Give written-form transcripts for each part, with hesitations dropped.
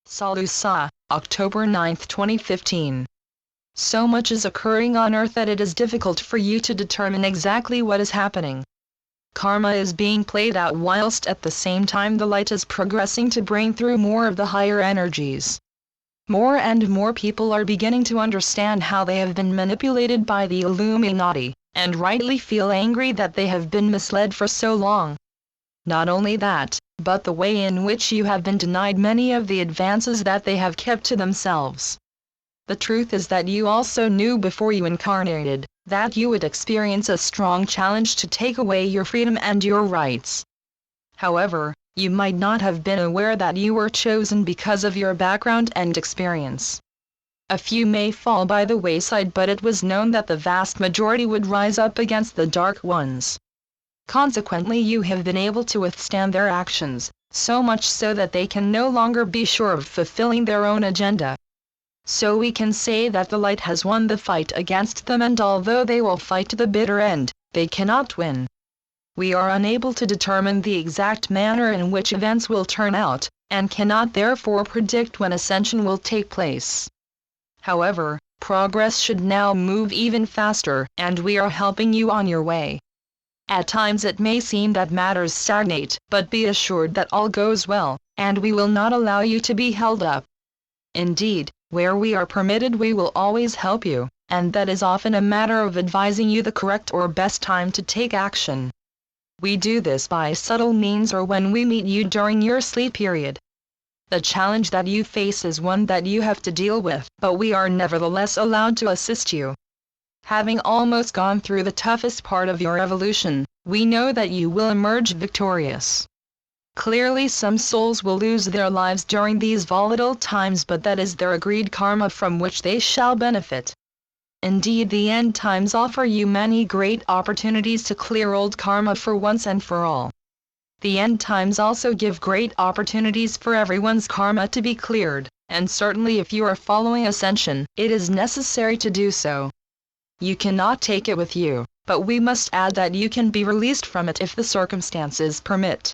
SaLuSa, October 9, 2015. So much is occurring on Earth that it is difficult for you to determine exactly what is happening. Karma is being played out whilst at the same time the light is progressing to bring through more of the higher energies. More and more people are beginning to understand how they have been manipulated by the Illuminati, and rightly feel angry that they have been misled for so long. Not only that, but the way in which you have been denied many of the advances that they have kept to themselves. The truth is that you also knew before you incarnated, that you would experience a strong challenge to take away your freedom and your rights. However, you might not have been aware that you were chosen because of your background and experience. A few may fall by the wayside, but it was known that the vast majority would rise up against the dark ones. Consequently, you have been able to withstand their actions, so much so that they can no longer be sure of fulfilling their own agenda. So we can say that the light has won the fight against them, and although they will fight to the bitter end, they cannot win. We are unable to determine the exact manner in which events will turn out, and cannot therefore predict when ascension will take place. However, progress should now move even faster, and we are helping you on your way. At times it may seem that matters stagnate, but be assured that all goes well, and we will not allow you to be held up. Indeed, where we are permitted we will always help you, and that is often a matter of advising you the correct or best time to take action. We do this by subtle means or when we meet you during your sleep period. The challenge that you face is one that you have to deal with, but we are nevertheless allowed to assist you. Having almost gone through the toughest part of your evolution, we know that you will emerge victorious. Clearly, some souls will lose their lives during these volatile times, but that is their agreed karma from which they shall benefit. Indeed, the end times offer you many great opportunities to clear old karma for once and for all. The end times also give great opportunities for everyone's karma to be cleared, and certainly if you are following ascension, it is necessary to do so. You cannot take it with you, but we must add that you can be released from it if the circumstances permit.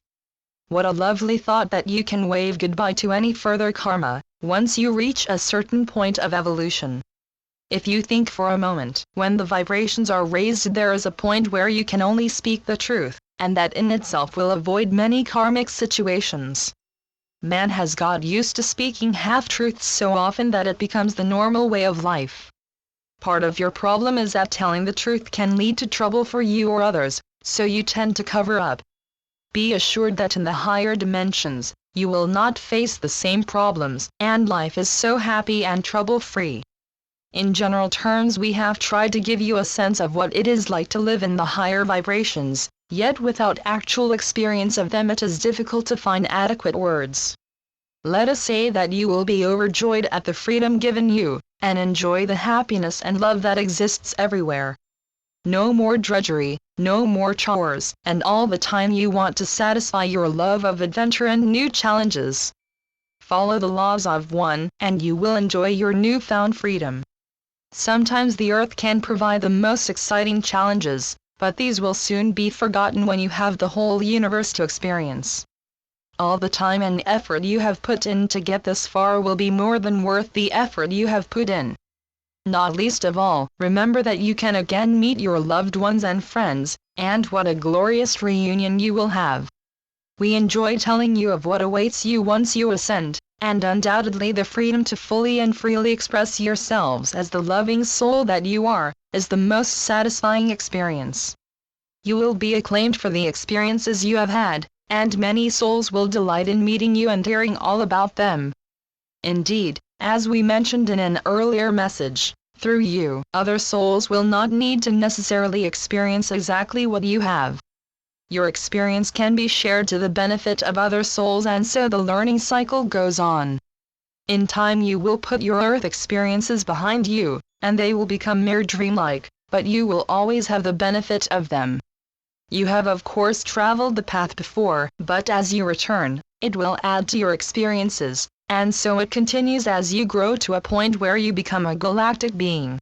What a lovely thought that you can wave goodbye to any further karma, once you reach a certain point of evolution. If you think for a moment, when the vibrations are raised there is a point where you can only speak the truth, and that in itself will avoid many karmic situations. Man has got used to speaking half-truths so often that it becomes the normal way of life. Part of your problem is that telling the truth can lead to trouble for you or others, so you tend to cover up. Be assured that in the higher dimensions, you will not face the same problems, and life is so happy and trouble-free. In general terms, we have tried to give you a sense of what it is like to live in the higher vibrations, yet without actual experience of them it is difficult to find adequate words. Let us say that you will be overjoyed at the freedom given you, and enjoy the happiness and love that exists everywhere. No more drudgery, no more chores, and all the time you want to satisfy your love of adventure and new challenges. Follow the laws of one, and you will enjoy your newfound freedom. Sometimes the earth can provide the most exciting challenges, but these will soon be forgotten when you have the whole universe to experience. All the time and effort you have put in to get this far will be more than worth the effort you have put in. Not least of all, remember that you can again meet your loved ones and friends, and what a glorious reunion you will have. We enjoy telling you of what awaits you once you ascend, and undoubtedly the freedom to fully and freely express yourselves as the loving soul that you are, is the most satisfying experience. You will be acclaimed for the experiences you have had, and many souls will delight in meeting you and hearing all about them. Indeed, as we mentioned in an earlier message, through you, other souls will not need to necessarily experience exactly what you have. Your experience can be shared to the benefit of other souls, and so the learning cycle goes on. In time you will put your earth experiences behind you, and they will become mere dreamlike, but you will always have the benefit of them. You have of course traveled the path before, but as you return, it will add to your experiences, and so it continues as you grow to a point where you become a galactic being.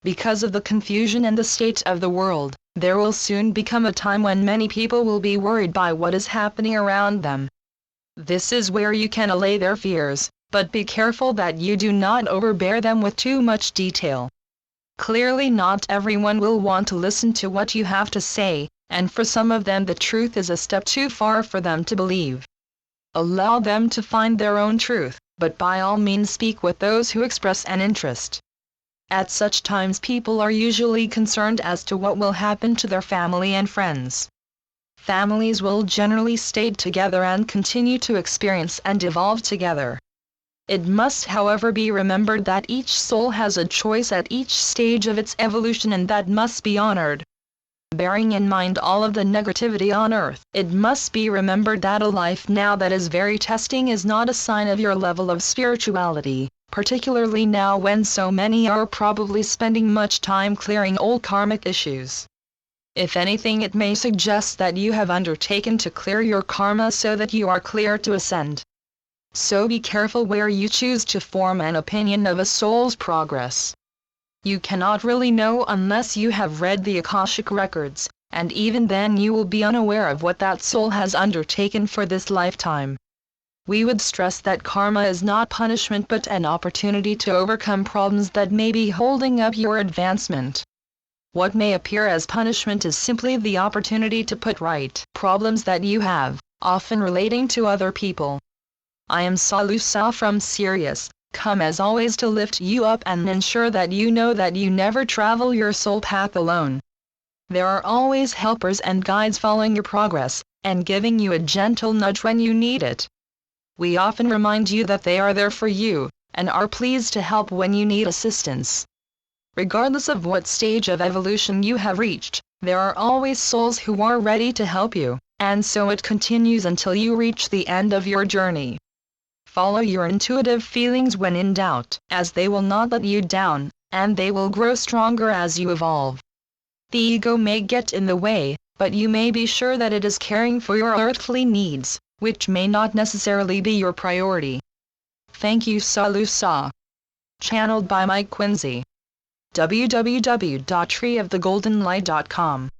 Because of the confusion and the state of the world, there will soon become a time when many people will be worried by what is happening around them. This is where you can allay their fears, But be careful that you do not overbear them with too much detail. Clearly not everyone will want to listen to what you have to say, and for some of them the truth is a step too far for them to believe. Allow them to find their own truth, but by all means speak with those who express an interest. At such times people are usually concerned as to what will happen to their family and friends. Families will generally stay together and continue to experience and evolve together. It must, however, be remembered that each soul has a choice at each stage of its evolution, and that must be honored. Bearing in mind all of the negativity on earth, it must be remembered that a life now that is very testing is not a sign of your level of spirituality, particularly now when so many are probably spending much time clearing old karmic issues. If anything, it may suggest that you have undertaken to clear your karma so that you are clear to ascend. So be careful where you choose to form an opinion of a soul's progress. You cannot really know unless you have read the Akashic records, and even then you will be unaware of what that soul has undertaken for this lifetime. We would stress that karma is not punishment but an opportunity to overcome problems that may be holding up your advancement. What may appear as punishment is simply the opportunity to put right problems that you have, often relating to other people. I am SaLuSa from Sirius, come as always to lift you up and ensure that you know that you never travel your soul path alone. There are always helpers and guides following your progress, and giving you a gentle nudge when you need it. We often remind you that they are there for you, and are pleased to help when you need assistance. Regardless of what stage of evolution you have reached, there are always souls who are ready to help you, and so it continues until you reach the end of your journey. Follow your intuitive feelings when in doubt, as they will not let you down, and they will grow stronger as you evolve. The ego may get in the way, but you may be sure that it is caring for your earthly needs, which may not necessarily be your priority. Thank you, SaLuSa. Channeled by Mike Quincy. www.treeofthegoldenlight.com